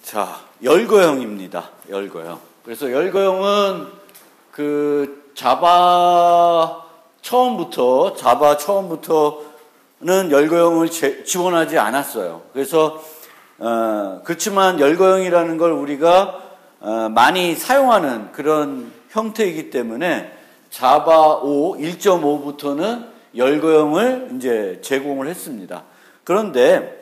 자, 열거형입니다. 열거형. 그래서 열거형은 그 자바 처음부터는 열거형을 지원하지 않았어요. 그래서 그렇지만 열거형이라는 걸 우리가 많이 사용하는 그런 형태이기 때문에 자바 5, 1.5부터는 열거형을 이제 제공을 했습니다. 그런데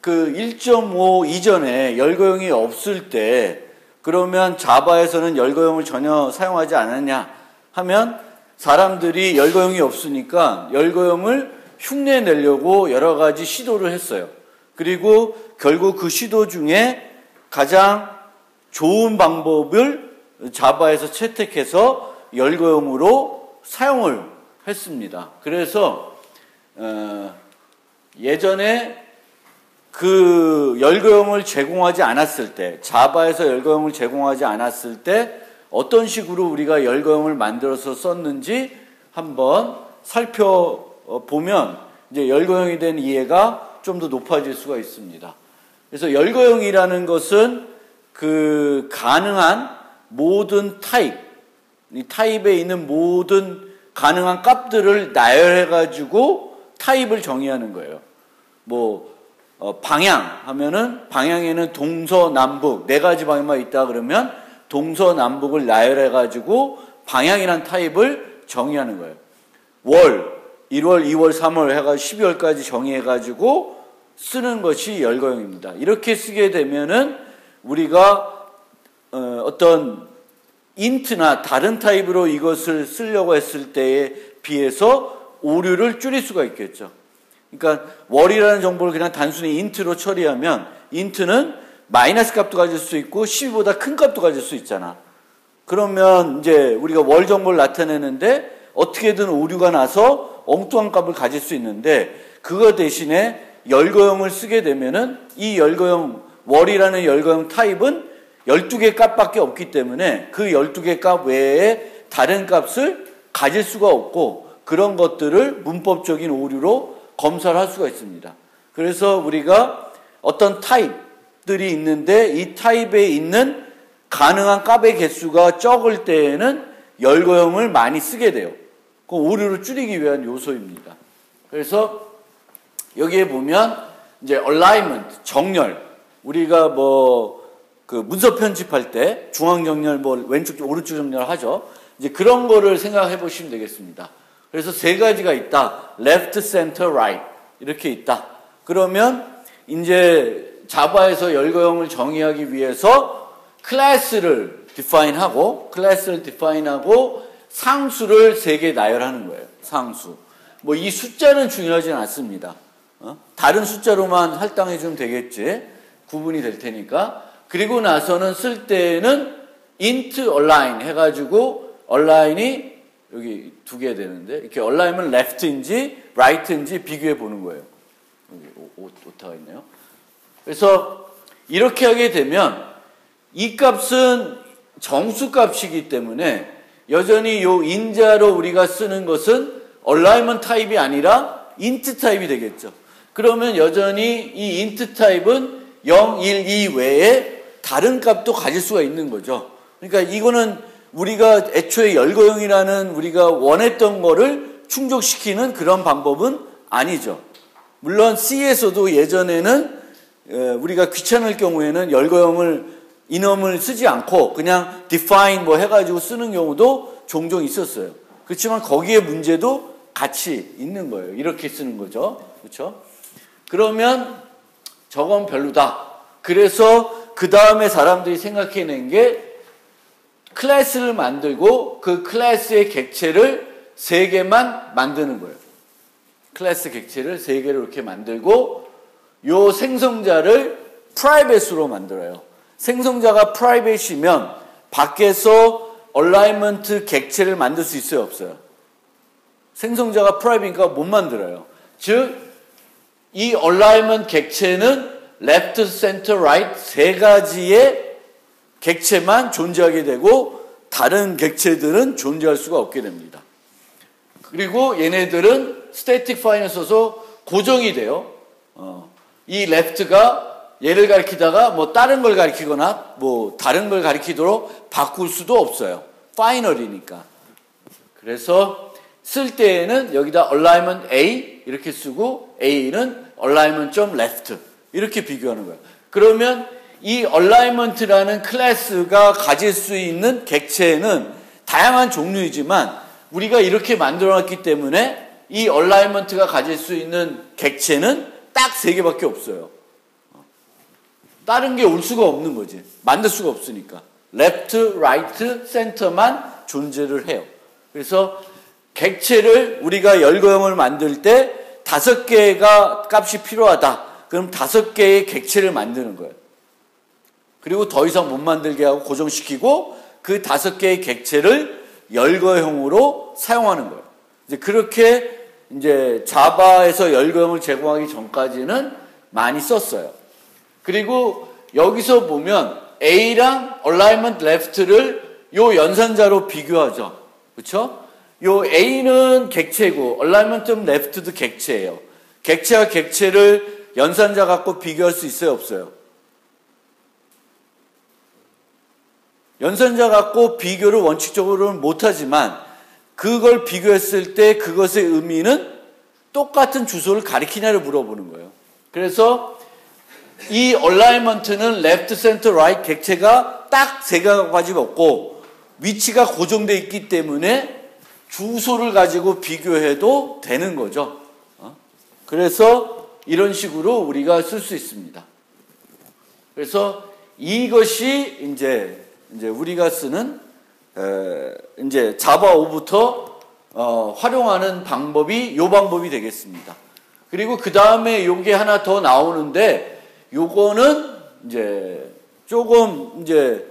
그 1.5 이전에 열거형이 없을 때 그러면 자바에서는 열거형을 전혀 사용하지 않았냐 하면 사람들이 열거형이 없으니까 열거형을 흉내내려고 여러 가지 시도를 했어요. 그리고 결국 그 시도 중에 가장 좋은 방법을 자바에서 채택해서 열거형으로 사용을 했습니다. 그래서 예전에 그 열거형을 제공하지 않았을 때, 자바에서 열거형을 제공하지 않았을 때 어떤 식으로 우리가 열거형을 만들어서 썼는지 한번 살펴보면 이제 열거형에 대한 이해가 좀 더 높아질 수가 있습니다. 그래서 열거형이라는 것은 그 가능한 모든 타입, 이 타입에 있는 모든 가능한 값들을 나열해가지고 타입을 정의하는 거예요. 방향 하면은 방향에는 동서남북 네 가지 방향만 있다 그러면 동서남북을 나열해가지고 방향이란 타입을 정의하는 거예요. 월, 1월, 2월, 3월 해가지고 12월까지 정의해가지고 쓰는 것이 열거형입니다. 이렇게 쓰게 되면은 우리가 어떤 인트나 다른 타입으로 이것을 쓰려고 했을 때에 비해서 오류를 줄일 수가 있겠죠. 그러니까 월이라는 정보를 그냥 단순히 인트로 처리하면 인트는 마이너스 값도 가질 수 있고 12보다 큰 값도 가질 수 있잖아. 그러면 이제 우리가 월 정보를 나타내는데 어떻게든 오류가 나서 엉뚱한 값을 가질 수 있는데 그거 대신에 열거형을 쓰게 되면은 이 열거형 월이라는 열거형 타입은 12개 값밖에 없기 때문에 그 12개 값 외에 다른 값을 가질 수가 없고 그런 것들을 문법적인 오류로 검사를 할 수가 있습니다. 그래서 우리가 어떤 타입들이 있는데 이 타입에 있는 가능한 값의 개수가 적을 때에는 열거형을 많이 쓰게 돼요. 그 오류를 줄이기 위한 요소입니다. 그래서 여기에 보면 이제 alignment, 정렬, 우리가 그 문서 편집할 때 중앙 정렬, 왼쪽, 오른쪽 정렬 하죠. 이제 그런 거를 생각해 보시면 되겠습니다. 그래서 세 가지가 있다. left, center, right. 이렇게 있다. 그러면 이제 자바에서 열거형을 정의하기 위해서 클래스를 define하고 상수를 3개 나열하는 거예요. 상수. 이 숫자는 중요하진 않습니다. 다른 숫자로만 할당해 주면 되겠지. 구분이 될 테니까. 그리고 나서는 쓸 때는 int align 해가지고 align이 여기 2개 되는데 이렇게 align면 left인지 right인지 비교해 보는 거예요. 여기 오타가 있네요. 그래서 이렇게 하게 되면 이 값은 정수값이기 때문에 여전히 요 인자로 우리가 쓰는 것은 alignment 타입이 아니라 int 타입이 되겠죠. 그러면 여전히 이 int 타입은 0, 1, 2 외에 다른 값도 가질 수가 있는 거죠. 그러니까 이거는 우리가 애초에 열거형이라는 우리가 원했던 거를 충족시키는 그런 방법은 아니죠. 물론 C에서도 예전에는 우리가 귀찮을 경우에는 열거형을 인엄을 쓰지 않고 그냥 define 해가지고 쓰는 경우도 종종 있었어요. 그렇지만 거기에 문제도 같이 있는 거예요. 이렇게 쓰는 거죠. 그렇죠? 그러면 저건 별로다. 그래서 그 다음에 사람들이 생각해낸 게 클래스를 만들고 그 클래스의 객체를 3개만 만드는 거예요. 클래스 객체를 3개를 이렇게 만들고 요 생성자를 프라이빗으로 만들어요. 생성자가 프라이빗이면 밖에서 얼라이먼트 객체를 만들 수 있어요, 없어요? 생성자가 프라이빗이니까 못 만들어요. 즉, 이 얼라이먼트 객체는 left, center, right 3가지의 객체만 존재하게 되고 다른 객체들은 존재할 수가 없게 됩니다. 그리고 얘네들은 static fine을 써서 고정이 돼요. 이 left가 얘를 가리키다가 뭐 다른 걸 가리키거나 뭐 다른 걸 가리키도록 바꿀 수도 없어요. 파이널이니까. 그래서 쓸 때에는 여기다 alignment A 이렇게 쓰고 A는 alignment.left 이렇게 비교하는 거예요. 그러면 이 alignment라는 클래스가 가질 수 있는 객체는 다양한 종류이지만 우리가 이렇게 만들어놨기 때문에 이 alignment가 가질 수 있는 객체는 딱 3개밖에 없어요. 다른 게 올 수가 없는 거지. 만들 수가 없으니까. left, right, center만 존재를 해요. 그래서 객체를 우리가 열거형을 만들 때 5개가 값이 필요하다. 그럼 5개의 객체를 만드는 거예요. 그리고 더 이상 못 만들게 하고 고정시키고 그 5개의 객체를 열거형으로 사용하는 거예요. 이제 그렇게 이제 자바에서 열거형을 제공하기 전까지는 많이 썼어요. 그리고 여기서 보면 A랑 alignment left를 요 연산자로 비교하죠. 그렇죠? 요 A는 객체고 alignment left도 객체예요. 객체와 객체를 연산자 갖고 비교할 수 있어요, 없어요? 연산자 갖고 비교를 원칙적으로는 못하지만 그걸 비교했을 때 그것의 의미는 똑같은 주소를 가리키냐를 물어보는 거예요. 그래서 이 alignment는 left, center, right 객체가 딱 3가지 없고 위치가 고정되어 있기 때문에 주소를 가지고 비교해도 되는 거죠. 그래서 이런 식으로 우리가 쓸 수 있습니다. 그래서 이것이 이제 우리가 쓰는 이제 자바 5부터 활용하는 방법이 요 방법이 되겠습니다. 그리고 그 다음에 요게 하나 더 나오는데 요거는 이제 조금 이제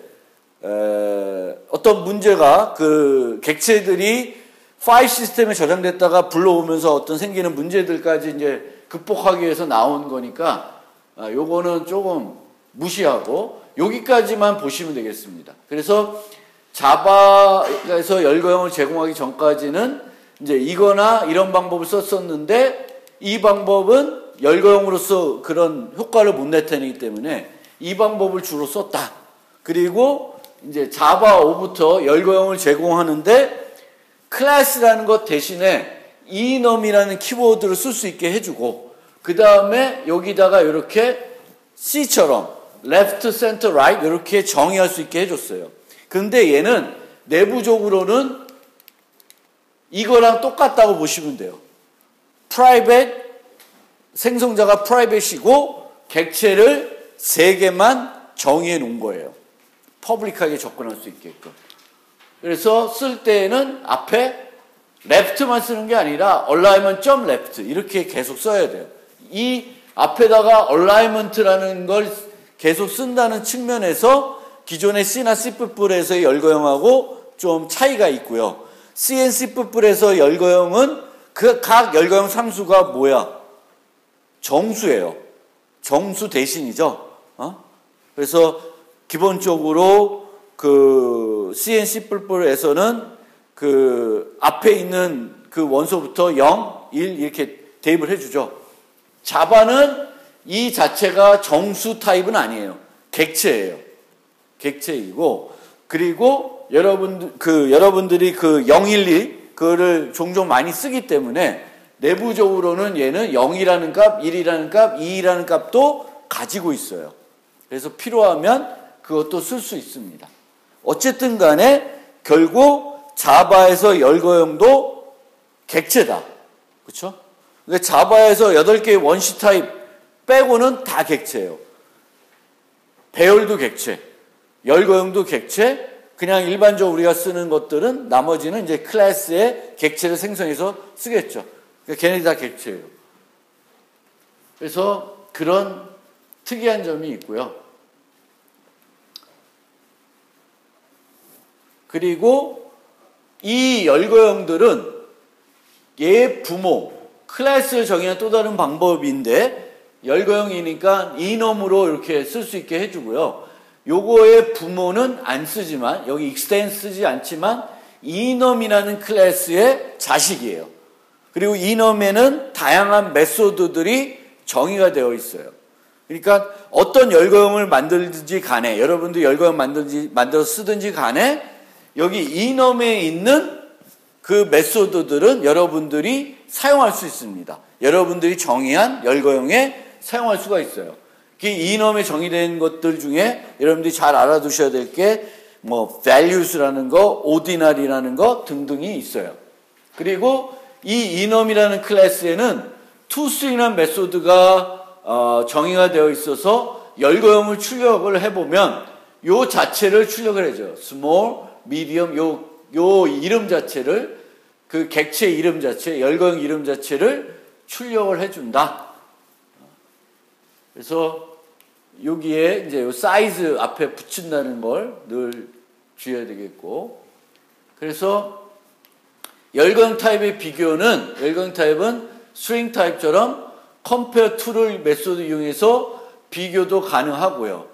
어떤 문제가 그 객체들이 파일 시스템에 저장됐다가 불러오면서 어떤 생기는 문제들까지 이제 극복하기 위해서 나온 거니까 요거는 조금 무시하고 여기까지만 보시면 되겠습니다. 그래서 자바에서 열거형을 제공하기 전까지는 이제 이거나 이런 방법을 썼었는데 이 방법은 열거형으로서 그런 효과를 못 나타내기 때문에 이 방법을 주로 썼다. 그리고 이제 자바 5부터 열거형을 제공하는데 클래스라는 것 대신에 enum이라는 키워드를 쓸 수 있게 해주고 그 다음에 여기다가 이렇게 C처럼 left, center, right 이렇게 정의할 수 있게 해줬어요. 그런데 얘는 내부적으로는 이거랑 똑같다고 보시면 돼요. private, 생성자가 private이고 객체를 3개만 정의해 놓은 거예요. 퍼블릭하게 접근할 수 있게끔. 그래서 쓸 때에는 앞에 left만 쓰는 게 아니라 alignment.left 이렇게 계속 써야 돼요. 이 앞에다가 alignment라는 걸 계속 쓴다는 측면에서 기존의 C나 C++에서의 열거형하고 좀 차이가 있고요. C&C++에서 열거형은 그 각 열거형 상수가 뭐야? 정수예요. 정수 대신이죠. 그래서 기본적으로 그 C&C++에서는 그 앞에 있는 그 원소부터 0, 1 이렇게 대입을 해주죠. 자바는 이 자체가 정수 타입은 아니에요. 객체예요. 객체이고 그리고 여러분들이 그 012 그거를 종종 많이 쓰기 때문에 내부적으로는 얘는 0이라는 값, 1이라는 값, 2라는 값도 가지고 있어요. 그래서 필요하면 그것도 쓸 수 있습니다. 어쨌든 간에 결국 자바에서 열거형도 객체다. 그렇죠? 근데 자바에서 8개의 원시 타입 빼고는 다 객체예요. 배열도 객체, 열거형도 객체, 그냥 일반적으로 우리가 쓰는 것들은 나머지는 이제 클래스의 객체를 생성해서 쓰겠죠. 그러니까 걔네들이 다 객체예요. 그래서 그런 특이한 점이 있고요. 그리고 이 열거형들은 얘의 부모, 클래스를 정의하는 또 다른 방법인데 열거형이니까 enum으로 이렇게 쓸 수 있게 해주고요. 요거의 부모는 안 쓰지만 여기 extend 쓰지 않지만 enum이라는 클래스의 자식이에요. 그리고 enum에는 다양한 메소드들이 정의가 되어 있어요. 그러니까 어떤 열거형을 만들든지 간에 여러분도 열거형 만들어서 쓰든지 간에 여기 이넘에 있는 그 메소드들은 여러분들이 사용할 수 있습니다. 여러분들이 정의한 열거형에 사용할 수가 있어요. 그 이넘에 정의된 것들 중에 여러분들이 잘 알아두셔야 될 게 뭐 values라는 거, ordinary라는 거 등등이 있어요. 그리고 이 이넘이라는 클래스에는 toString이라는 메소드가 정의가 되어 있어서 열거형을 출력을 해보면 요 자체를 출력을 해줘요. small, medium 요 이름 자체를 그 객체 이름 자체, 열거형 이름 자체를 출력을 해준다. 그래서 여기에 이제 요 사이즈 앞에 붙인다는 걸 늘 주의해야 되겠고, 그래서 열거형 타입의 비교는 열거형 타입은 string 타입처럼 compare to를 메소드 이용해서 비교도 가능하고요.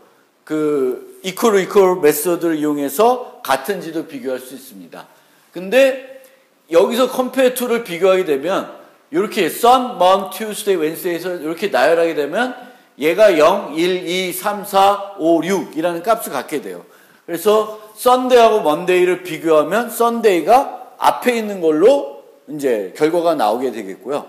그 equal 메소드를 이용해서 같은지도 비교할 수 있습니다. 근데 여기서 compare to를 비교하게 되면 이렇게 Sun, Monday, Tuesday, Wednesday에서 이렇게 나열하게 되면 얘가 0, 1, 2, 3, 4, 5, 6이라는 값을 갖게 돼요. 그래서 Sunday하고 Monday를 비교하면 Sunday가 앞에 있는 걸로 이제 결과가 나오게 되겠고요.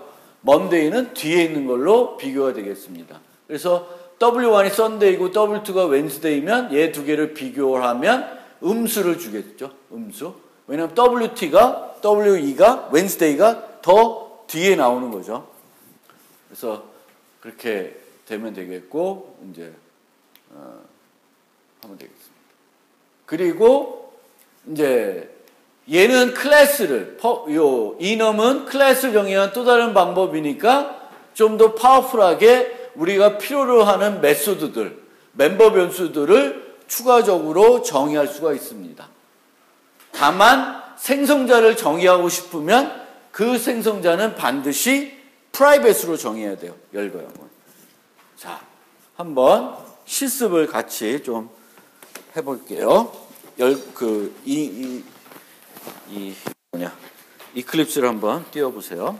Monday는 뒤에 있는 걸로 비교가 되겠습니다. 그래서 W1이 Sunday이고 W2가 Wednesday면 얘 두 개를 비교를 하면 음수를 주겠죠. 음수. 왜냐하면 W2가 Wednesday가 더 뒤에 나오는 거죠. 그래서 그렇게 되면 되겠고, 이제, 하면 되겠습니다. 그리고, 이제, 얘는 클래스를, 이넘은 클래스를 정의한 또 다른 방법이니까 좀 더 파워풀하게 우리가 필요로 하는 메소드들, 멤버 변수들을 추가적으로 정의할 수가 있습니다. 다만, 생성자를 정의하고 싶으면 그 생성자는 반드시 프라이빗으로 정의해야 돼요. 열거형은. 자, 한번 실습을 같이 좀 해볼게요. 이클립스를 한번 띄워보세요.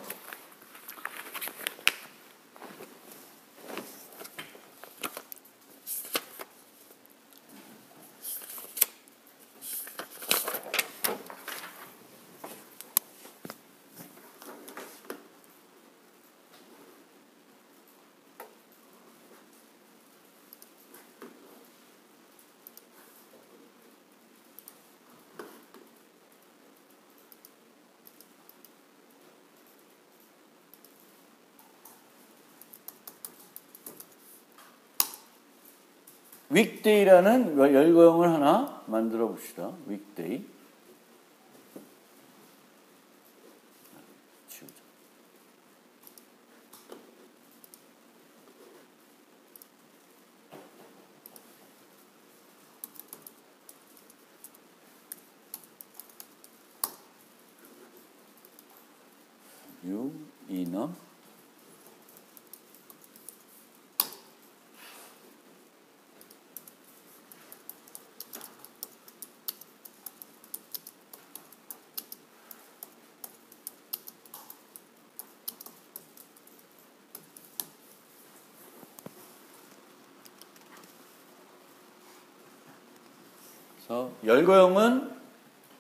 weekday라는 열거형을 하나 만들어 봅시다. weekday. 지우자. 이넘 열거형은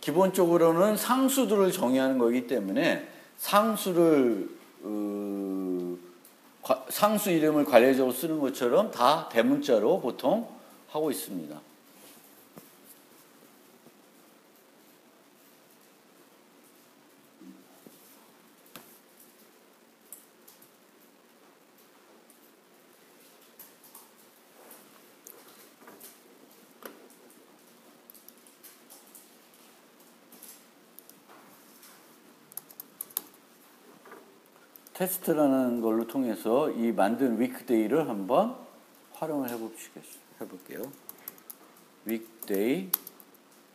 기본적으로는 상수들을 정의하는 거기 때문에 상수 이름을 관례적으로 쓰는 것처럼 다 대문자로 보통 하고 있습니다. 테스트라는 걸로 통해서 이 만든 weekday를 한번 활용을 해볼게요. weekday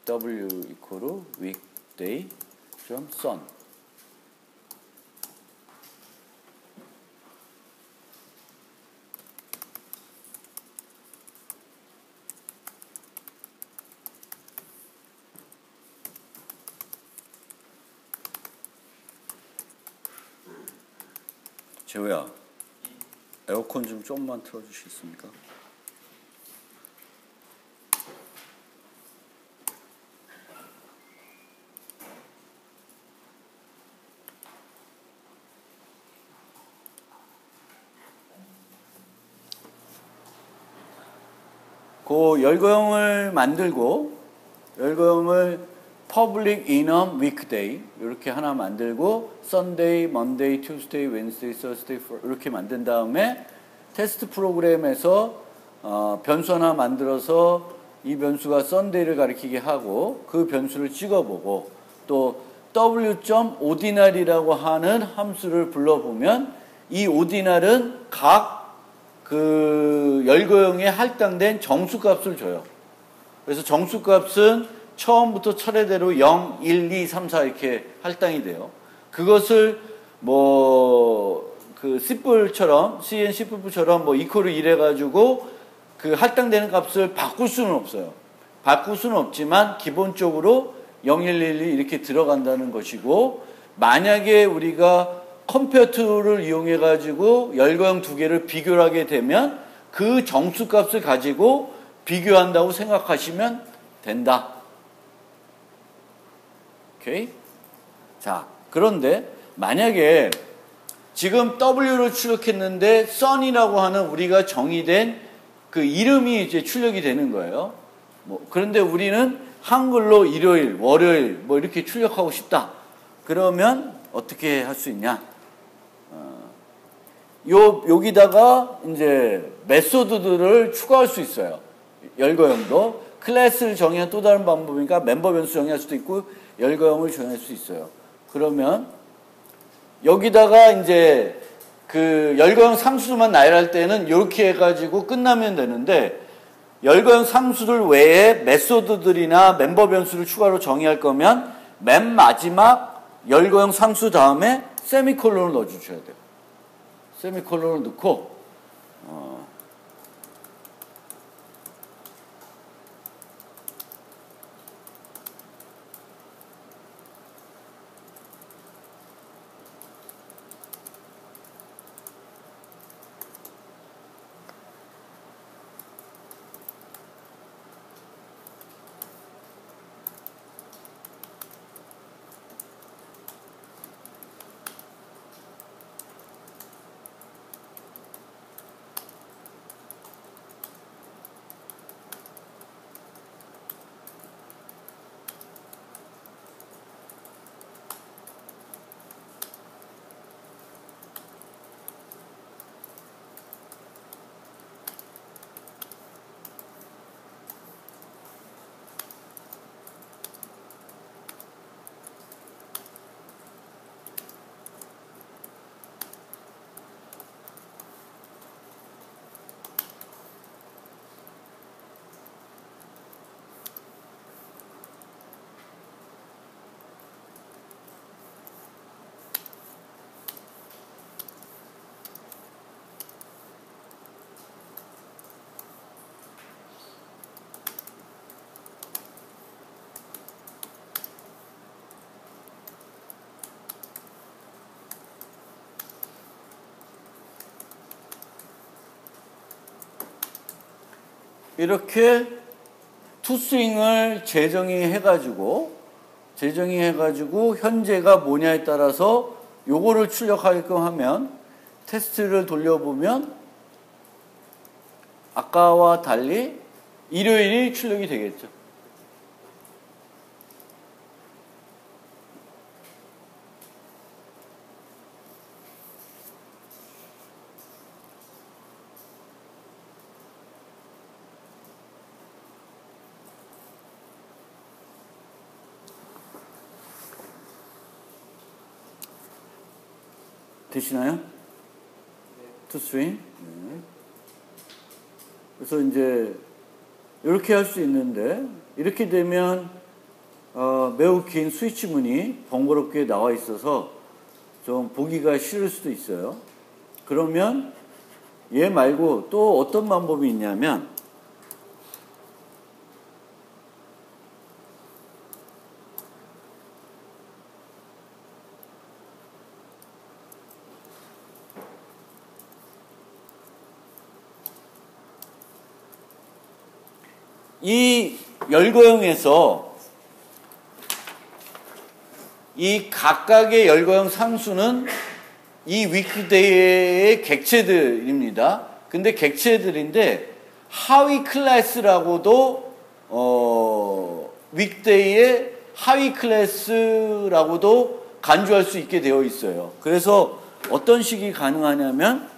w 이퀄 weekday sun 재호야, 에어컨 좀 좀만 틀어주시겠습니까? 그 열거형을 만들고 열거형을 Public Enum Weekday 이렇게 하나 만들고 Sunday, Monday, Tuesday, Wednesday, Thursday 이렇게 만든 다음에 테스트 프로그램에서 변수 하나 만들어서 이 변수가 Sunday를 가리키게 하고 그 변수를 찍어보고 또 w.ordinal이라고 하는 함수를 불러보면 이 ordinal은 각 그 열거형에 할당된 정수값을 줘요. 그래서 정수값은 처음부터 차례대로 0, 1, 2, 3, 4 이렇게 할당이 돼요. 그것을 뭐 그 C뿔처럼 CN C뿔처럼 뭐 이퀄을 이래 가지고 그 할당되는 값을 바꿀 수는 없어요. 바꿀 수는 없지만 기본적으로 0, 1, 1, 2 이렇게 들어간다는 것이고 만약에 우리가 컴퓨터를 이용해 가지고 열거형 두 개를 비교를 하게 되면 그 정수값을 가지고 비교한다고 생각하시면 된다. 오케이? 자, 그런데 만약에 지금 W를 출력했는데 sun이라고 하는 우리가 정의된 그 이름이 이제 출력이 되는 거예요. 그런데 우리는 한글로 일요일, 월요일 뭐 이렇게 출력하고 싶다. 그러면 어떻게 할 수 있냐? 여기다가 이제 메소드들을 추가할 수 있어요. 열거형도 클래스를 정의한 또 다른 방법이니까 멤버 변수 정의할 수도 있고 열거형을 정의할 수 있어요. 그러면 여기다가 이제 그 열거형 상수만 나열할 때는 이렇게 해가지고 끝나면 되는데 열거형 상수들 외에 메소드들이나 멤버 변수를 추가로 정의할 거면 맨 마지막 열거형 상수 다음에 세미콜론을 넣어주셔야 돼요. 세미콜론을 넣고 이렇게 투스윙을 재정의해가지고 현재가 뭐냐에 따라서 요거를 출력하게끔 하면 테스트를 돌려보면 아까와 달리 일요일이 출력이 되겠죠. 되시나요? 투스윙. 네. 그래서 이제 이렇게 할 수 있는데 이렇게 되면 매우 긴 스위치문이 번거롭게 나와 있어서 좀 보기가 싫을 수도 있어요. 그러면 얘 말고 또 어떤 방법이 있냐면 이 열거형에서 이 각각의 열거형 상수는 이 위크데이의 객체들입니다. 근데 객체들인데 하위 클래스라고도 위크데이의 하위 클래스라고도 간주할 수 있게 되어 있어요. 그래서 어떤 식이 가능하냐면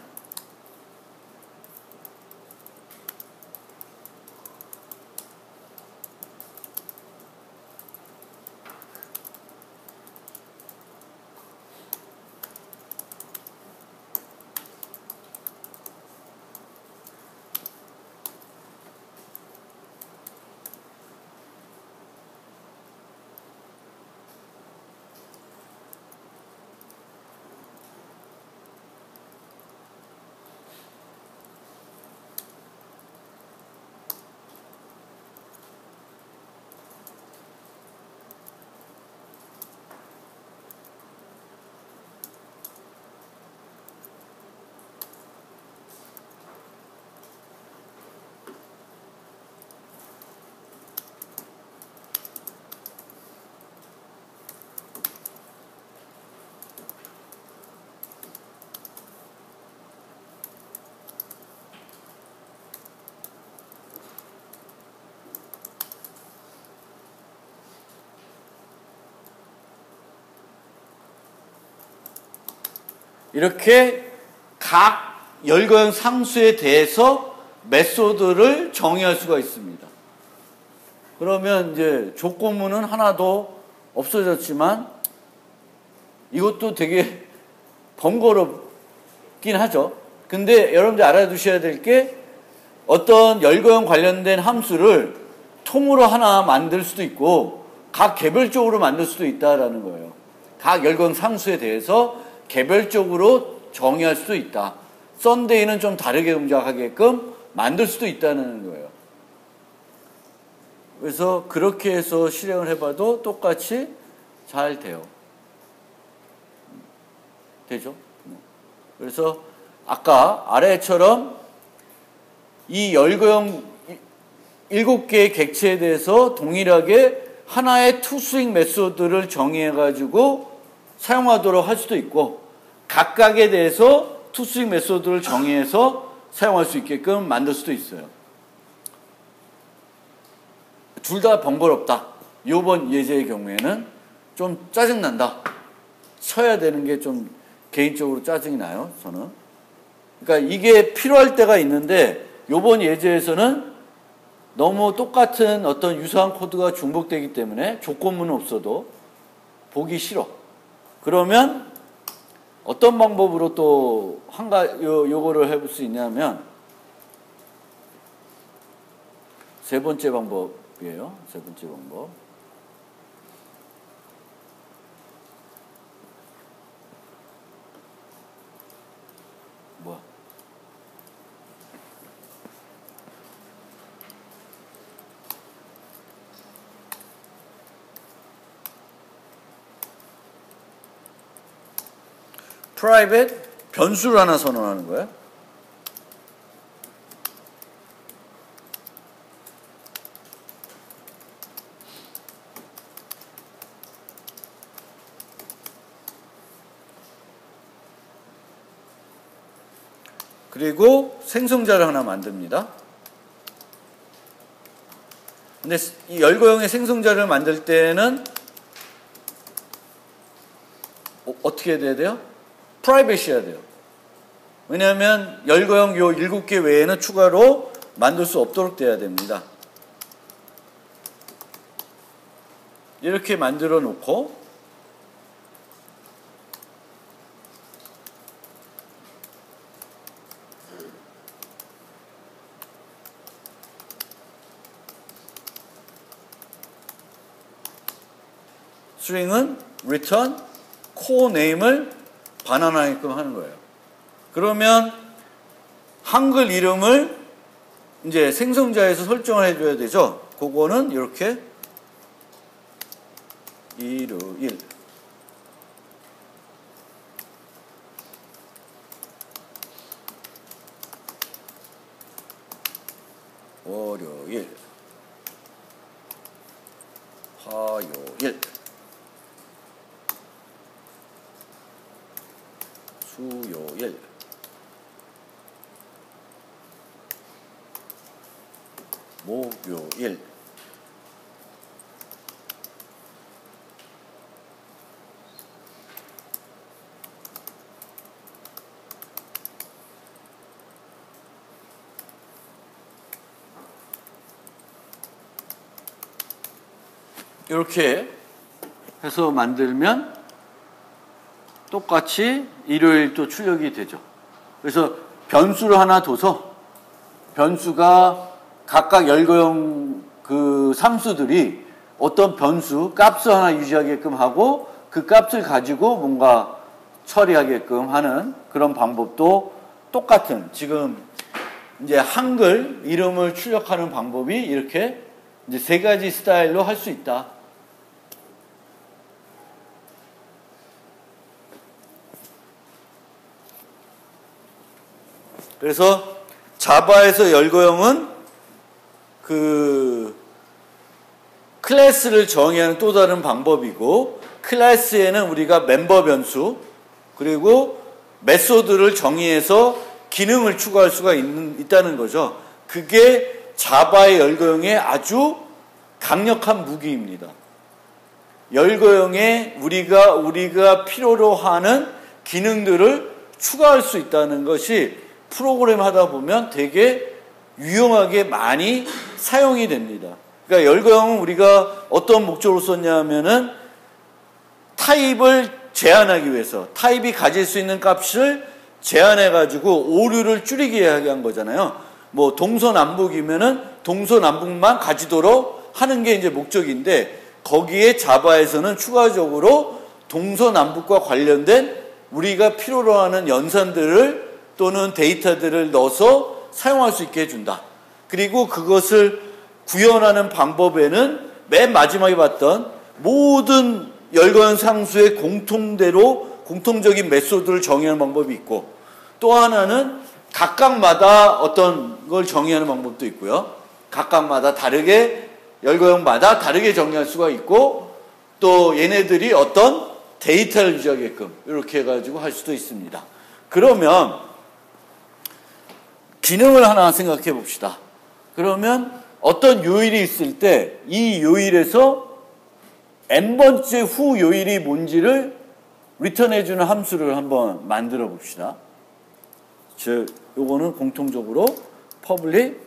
이렇게 각 열거형 상수에 대해서 메소드를 정의할 수가 있습니다. 그러면 이제 조건문은 하나도 없어졌지만 이것도 되게 번거롭긴 하죠. 근데 여러분들 알아두셔야 될 게 어떤 열거형 관련된 함수를 통으로 하나 만들 수도 있고 각 개별적으로 만들 수도 있다라는 거예요. 각 열거형 상수에 대해서 개별적으로 정의할 수도 있다. 썬데이는 좀 다르게 음작하게끔 만들 수도 있다는 거예요. 그래서 그렇게 해서 실행을 해봐도 똑같이 잘 돼요. 되죠? 그래서 아까 아래처럼 이 열거형 7개의 객체에 대해서 동일하게 하나의 투스윙 메소드를 정의해가지고 사용하도록 할 수도 있고 각각에 대해서 투스윙 메소드를 정의해서 사용할 수 있게끔 만들 수도 있어요. 둘 다 번거롭다. 이번 예제의 경우에는 좀 짜증난다. 쳐야 되는 게 좀 개인적으로 짜증이 나요. 저는. 그러니까 이게 필요할 때가 있는데 이번 예제에서는 너무 똑같은 어떤 유사한 코드가 중복되기 때문에 조건문은 없어도 보기 싫어. 그러면 어떤 방법으로 또 요거를 해볼 수 있냐면 세 번째 방법이에요. 세 번째 방법. 뭐야? private 변수를 하나 선언하는 거예요. 그리고 생성자를 하나 만듭니다. 근데 이 열거형의 생성자를 만들 때는 어떻게 해야 돼요? 프라이빗이어야 돼요. 왜냐하면 열거형 요 7개 외에는 추가로 만들 수 없도록 돼야 됩니다. 이렇게 만들어 놓고 스트링은 return core name을 반환하게끔 하는 거예요. 그러면 한글 이름을 이제 생성자에서 설정을 해줘야 되죠. 그거는 이렇게 일요일 월요일 화요일, 수요일, 목요일, 이렇게 해서 만들면 똑같이 일요일도 출력이 되죠. 그래서 변수를 하나 둬서 변수가 각각 열거형 그 상수들이 어떤 변수 값을 하나 유지하게끔 하고 그 값을 가지고 뭔가 처리하게끔 하는 그런 방법도 똑같은, 지금 이제 한글 이름을 출력하는 방법이 이렇게 이제 세 가지 스타일로 할 수 있다. 그래서 자바에서 열거형은 그 클래스를 정의하는 또 다른 방법이고, 클래스에는 우리가 멤버 변수 그리고 메소드를 정의해서 기능을 추가할 수가 있다는 거죠. 그게 자바의 열거형의 아주 강력한 무기입니다. 열거형에 우리가 필요로 하는 기능들을 추가할 수 있다는 것이 프로그램 하다 보면 되게 유용하게 많이 사용이 됩니다. 그러니까 열거형은 우리가 어떤 목적으로 썼냐면은 타입을 제한하기 위해서, 타입이 가질 수 있는 값을 제한해가지고 오류를 줄이게 하게 한 거잖아요. 뭐 동서남북이면은 동서남북만 가지도록 하는 게 이제 목적인데, 거기에 자바에서는 추가적으로 동서남북과 관련된 우리가 필요로 하는 연산들을 또는 데이터들을 넣어서 사용할 수 있게 해준다. 그리고 그것을 구현하는 방법에는 맨 마지막에 봤던 모든 열거형 상수의 공통적인 메소드를 정의하는 방법이 있고, 또 하나는 각각마다 어떤 걸 정의하는 방법도 있고요. 각각마다 다르게, 열거형마다 다르게 정의할 수가 있고, 또 얘네들이 어떤 데이터를 유지하게끔 이렇게 해가지고 할 수도 있습니다. 그러면 기능을 하나 생각해 봅시다. 그러면 어떤 요일이 있을 때 이 요일에서 n번째 후 요일이 뭔지를 리턴해주는 함수를 한번 만들어 봅시다. 즉, 요거는 공통적으로 public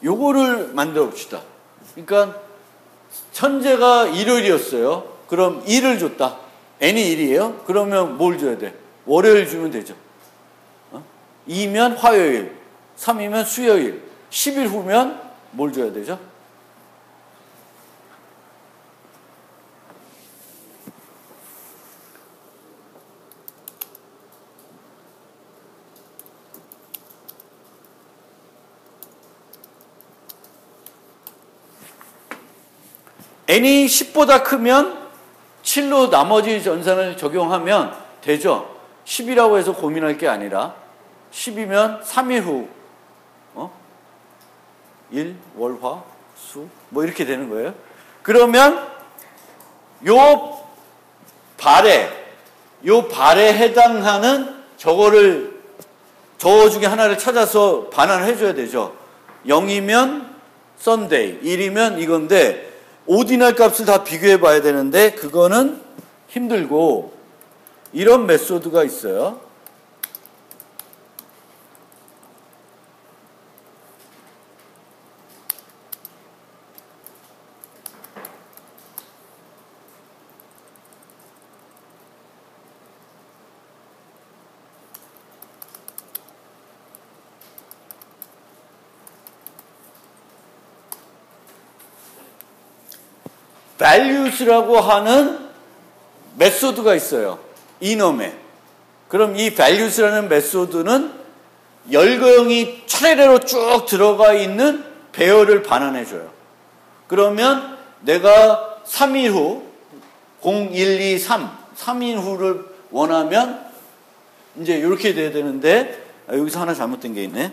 요거를 만들어 봅시다. 그러니까 현재가 일요일이었어요. 그럼 1을 줬다. n이 1이에요. 그러면 뭘 줘야 돼? 월요일 주면 되죠. 2면 화요일, 3이면 수요일, 10일 후면 뭘 줘야 되죠? n이 10보다 크면 7로 나머지 전산을 적용하면 되죠. 10이라고 해서 고민할 게 아니라 10이면 3일 후 1, 월, 화, 수 뭐 이렇게 되는 거예요. 그러면 요 발에 해당하는 저거 중에 하나를 찾아서 반환을 해줘야 되죠. 0이면 썬데이, 1이면 이건데 오디널 값을 다 비교해 봐야 되는데 그거는 힘들고, 이런 메소드가 있어요. values라고 하는 메소드가 있어요. 이놈에. 그럼 이 values라는 메소드는 열거형이 차례로 쭉 들어가 있는 배열을 반환해줘요. 그러면 내가 3일 후, 0, 1, 2, 3일 후를 원하면 이제 이렇게 돼야 되는데, 여기서 하나 잘못된 게 있네.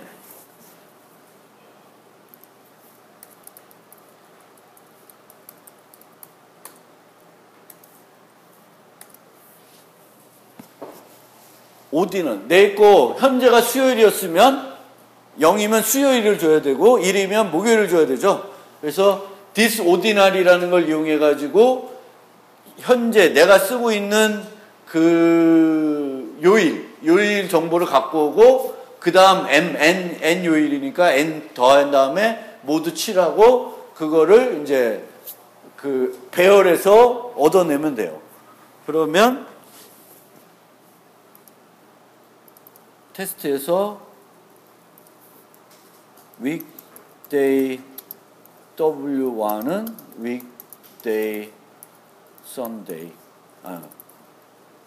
오디는 내 거 현재가 수요일이었으면 0이면 수요일을 줘야 되고 1이면 목요일을 줘야 되죠. 그래서 this ordinary라는 걸 이용해 가지고 현재 내가 쓰고 있는 그 요일 정보를 갖고 오고 그 다음 n 요일이니까 n 더한 다음에 모두 7하고 그거를 이제 그 배열해서 얻어내면 돼요. 그러면 테스트에서 weekday W1은 weekday Sunday,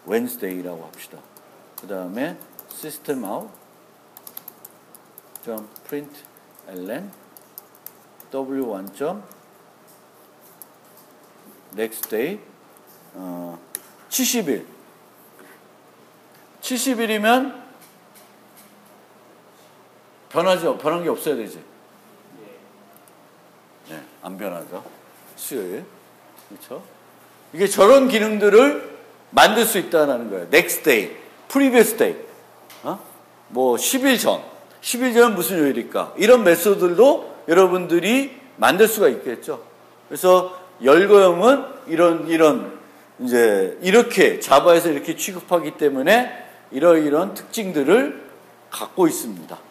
Wednesday라고 합시다. 그 다음에 system out print ln w1 next day 70일 70일이면 변한 게 없어야 되지. 네, 안 변하죠. 수요일. 그렇죠? 이게 저런 기능들을 만들 수 있다는 거예요. next day, previous day. 뭐 10일 전은 무슨 요일일까? 이런 메소드들도 여러분들이 만들 수가 있겠죠. 그래서 열거형은 이런 이제 이렇게 자바에서 이렇게 취급하기 때문에 이런 특징들을 갖고 있습니다.